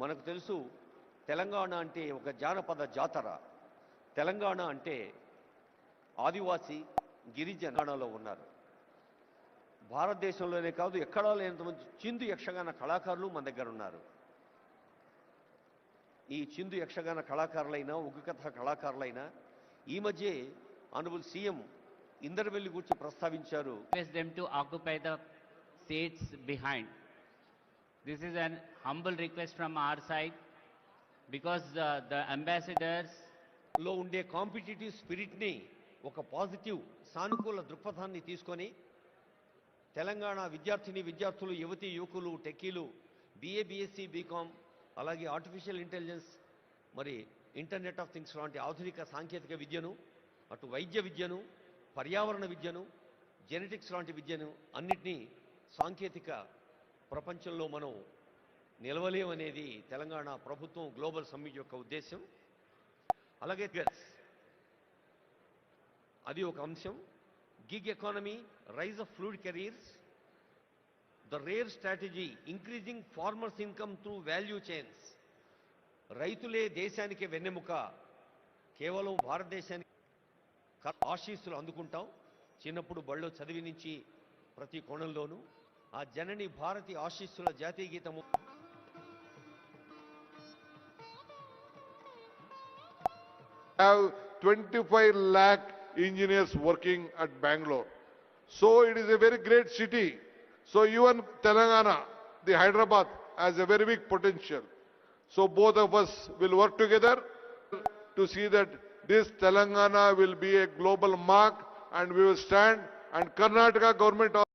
మనకు తెలుసు తెలంగాణ అంటే ఒక జానపద జాతర. తెలంగాణ అంటే ఆదివాసి గిరిజనాలలో ఉన్నారు. భారతదేశంలోనే కాదు ఎక్కడా లేనంతమంది చిందు యక్షగాన కళాకారులు మన దగ్గర ఉన్నారు. ఈ చిందు యక్షగాన కళాకారులైనా ఉగ్గు కథ కళాకారులైనా ఈ మధ్య ఆనరబుల్ సీఎం ఇందరవెల్లి గురించి ప్రస్తావించారు. them to occupy the seats behind. This is an humble request from our side because the ambassadors లో ఉండే కాంపిటిటివ్ స్పిరిట్ని ఒక పాజిటివ్ సానుకూల దృక్పథాన్ని తీసుకొని తెలంగాణ విద్యార్థులు యువతీ యువకులు టెక్కీలు BA BSc బీకామ్ అలాగే ఆర్టిఫిషియల్ ఇంటెలిజెన్స్ మరి ఇంటర్నెట్ ఆఫ్ థింగ్స్ లాంటి ఆధునిక సాంకేతిక విద్యను అటు వైద్య విద్యను పర్యావరణ విద్యను జెనెటిక్స్ లాంటి విద్యను అన్నిటినీ సాంకేతిక ప్రపంచంలో మనం నిలవలేమనేది తెలంగాణ ప్రభుత్వం గ్లోబల్ సమ్మిట్ యొక్క ఉద్దేశం. అలాగే అది ఒక అంశం. Gig economy, rise of fluid careers, the rare strategy increasing farmers income through value chains. రైతులే దేశానికి వెన్నెముక. కేవలం భారతదేశానికి ఆశీస్సులు అందుకుంటాం. చిన్నప్పుడు బళ్ళో చదివి నుంచి ప్రతి కోణంలోనూ ఆ జనని భారతి ఆశీస్సుల జాతీయ గీతము. Have 25 lakh engineers working at Bangalore. So it is a very great city. So even Telangana, the Hyderabad, has a very big potential. So both of us will work together to see that this Telangana will be a global mark and we will stand, and Karnataka government